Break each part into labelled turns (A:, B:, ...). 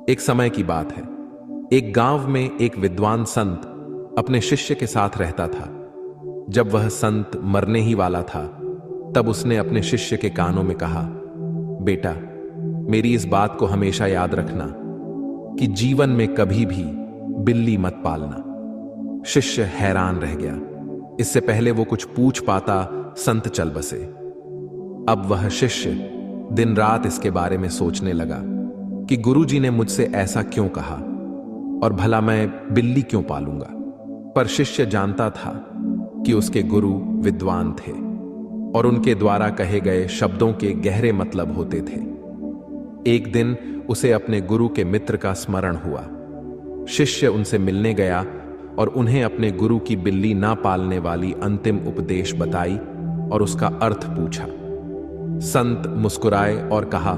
A: एक समय की बात है। एक गांव में एक विद्वान संत अपने शिष्य के साथ रहता था। जब वह संत मरने ही वाला था, तब उसने अपने शिष्य के कानों में कहा, बेटा, मेरी इस बात को हमेशा याद रखना कि जीवन में कभी भी बिल्ली मत पालना। शिष्य हैरान रह गया। इससे पहले वो कुछ पूछ पाता, संत चल बसे। अब वह शिष्य दिन रात इसके बारे में सोचने लगा कि गुरुजी ने मुझसे ऐसा क्यों कहा और भला मैं बिल्ली क्यों पालूंगा। पर शिष्य जानता था कि उसके गुरु विद्वान थे और उनके द्वारा कहे गए शब्दों के गहरे मतलब होते थे। एक दिन उसे अपने गुरु के मित्र का स्मरण हुआ। शिष्य उनसे मिलने गया और उन्हें अपने गुरु की बिल्ली ना पालने वाली अंतिम उपदेश बताई और उसका अर्थ पूछा। संत मुस्कुराए और कहा,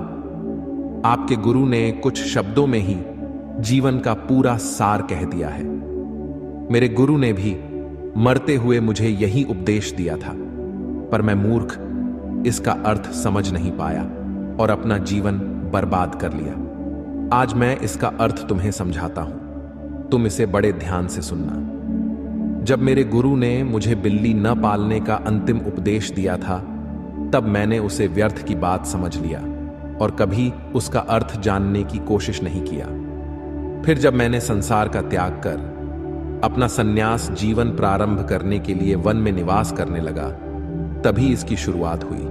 A: आपके गुरु ने कुछ शब्दों में ही जीवन का पूरा सार कह दिया है। मेरे गुरु ने भी मरते हुए मुझे यही उपदेश दिया था, पर मैं मूर्ख इसका अर्थ समझ नहीं पाया और अपना जीवन बर्बाद कर लिया। आज मैं इसका अर्थ तुम्हें समझाता हूं, तुम इसे बड़े ध्यान से सुनना। जब मेरे गुरु ने मुझे बिल्ली न पालने का अंतिम उपदेश दिया था, तब मैंने उसे व्यर्थ की बात समझ लिया और कभी उसका अर्थ जानने की कोशिश नहीं किया। फिर जब मैंने संसार का त्याग कर अपना संन्यास जीवन प्रारंभ करने के लिए वन में निवास करने लगा, तभी इसकी शुरुआत हुई।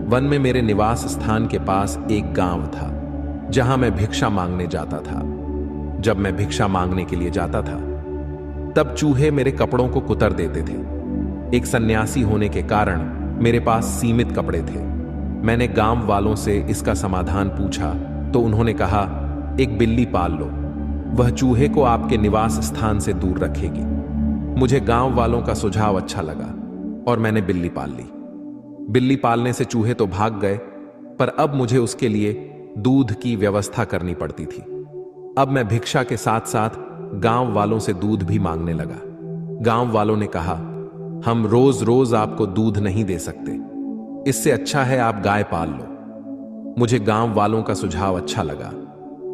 A: वन में मेरे निवास स्थान के पास एक गांव था, जहां मैं भिक्षा मांगने जाता था। जब मैं भिक्षा मांगने के लिए जाता था, तब चूहे मेरे कपड़ों को कुतर देते थे। एक सन्यासी होने के कारण मेरे पास सीमित कपड़े थे। मैंने गांव वालों से इसका समाधान पूछा तो उन्होंने कहा, एक बिल्ली पाल लो, वह चूहे को आपके निवास स्थान से दूर रखेगी। मुझे गांव वालों का सुझाव अच्छा लगा और मैंने बिल्ली पाल ली। बिल्ली पालने से चूहे तो भाग गए, पर अब मुझे उसके लिए दूध की व्यवस्था करनी पड़ती थी। अब मैं भिक्षा के साथ साथ गांव वालों से दूध भी मांगने लगा। गांव वालों ने कहा, हम रोज रोज आपको दूध नहीं दे सकते, इससे अच्छा है आप गाय पाल लो। मुझे गांव वालों का सुझाव अच्छा लगा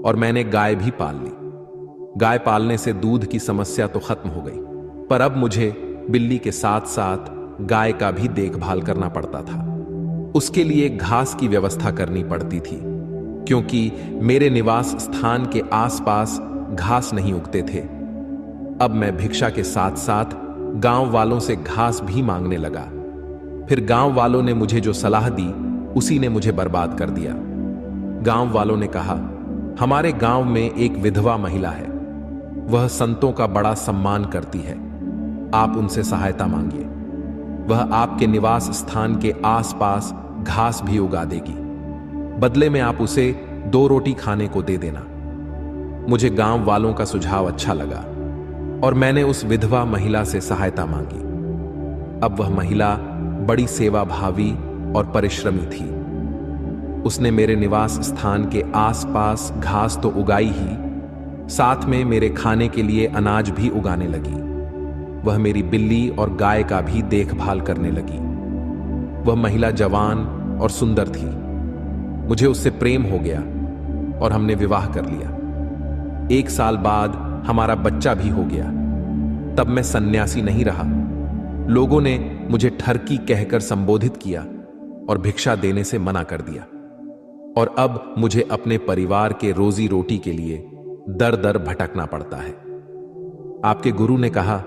A: और मैंने गाय भी पाल ली। गाय पालने से दूध की समस्या तो खत्म हो गई, पर अब मुझे बिल्ली के साथ साथ गाय का भी देखभाल करना पड़ता था। उसके लिए घास की व्यवस्था करनी पड़ती थी, क्योंकि मेरे निवास स्थान के आसपास घास नहीं उगते थे। अब मैं भिक्षा के साथ साथ गांव वालों से घास भी मांगने लगा। फिर गांव वालों ने मुझे जो सलाह दी, उसी ने मुझे बर्बाद कर दिया। गांव वालों ने कहा, हमारे गांव में एक विधवा महिला है, वह संतों का बड़ा सम्मान करती है, आप उनसे सहायता मांगिए। वह आपके निवास स्थान के आसपास घास भी उगा देगी। बदले में आप उसे 2 रोटी खाने को दे देना। मुझे गांव वालों का सुझाव अच्छा लगा और मैंने उस विधवा महिला से सहायता मांगी। अब वह महिला बड़ी सेवाभावी और परिश्रमी थी। उसने मेरे निवास स्थान के आसपास घास तो उगाई ही, साथ में मेरे खाने के लिए अनाज भी उगाने लगी। वह मेरी बिल्ली और गाय का भी देखभाल करने लगी। वह महिला जवान और सुंदर थी। मुझे उससे प्रेम हो गया और हमने विवाह कर लिया। 1 साल बाद हमारा बच्चा भी हो गया। तब मैं सन्यासी नहीं रहा। लोगों ने मुझे ठरकी कहकर संबोधित किया और भिक्षा देने से मना कर दिया। और अब मुझे अपने परिवार के रोजी रोटी के लिए दर दर भटकना पड़ता है। आपके गुरु ने कहा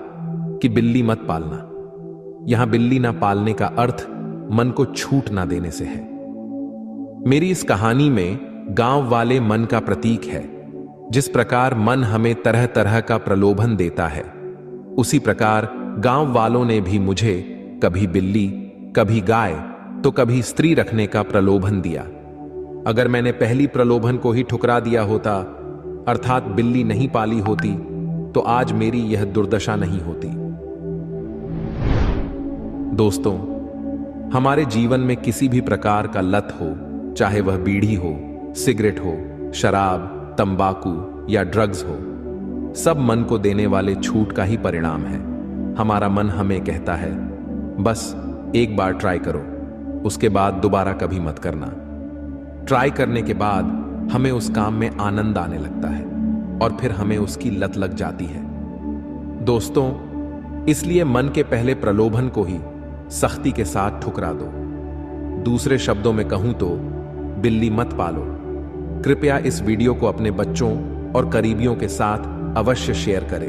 A: कि बिल्ली मत पालना। यहां बिल्ली ना पालने का अर्थ मन को छूट ना देने से है। मेरी इस कहानी में गांव वाले मन का प्रतीक है। जिस प्रकार मन हमें तरह तरह का प्रलोभन देता है, उसी प्रकार गांव वालों ने भी मुझे कभी बिल्ली, कभी गाय तो कभी स्त्री रखने का प्रलोभन दिया। अगर मैंने पहली प्रलोभन को ही ठुकरा दिया होता, अर्थात बिल्ली नहीं पाली होती, तो आज मेरी यह दुर्दशा नहीं होती। दोस्तों, हमारे जीवन में किसी भी प्रकार का लत हो, चाहे वह बीड़ी हो, सिगरेट हो, शराब, तंबाकू या ड्रग्स हो, सब मन को देने वाले छूट का ही परिणाम है। हमारा मन हमें कहता है, बस एक बार ट्राई करो, उसके बाद दोबारा कभी मत करना। ट्राई करने के बाद हमें उस काम में आनंद आने लगता है और फिर हमें उसकी लत लग जाती है। दोस्तों, इसलिए मन के पहले प्रलोभन को ही सख्ती के साथ ठुकरा दो। दूसरे शब्दों में कहूं तो बिल्ली मत पालो। कृपया इस वीडियो को अपने बच्चों और करीबियों के साथ अवश्य शेयर करें।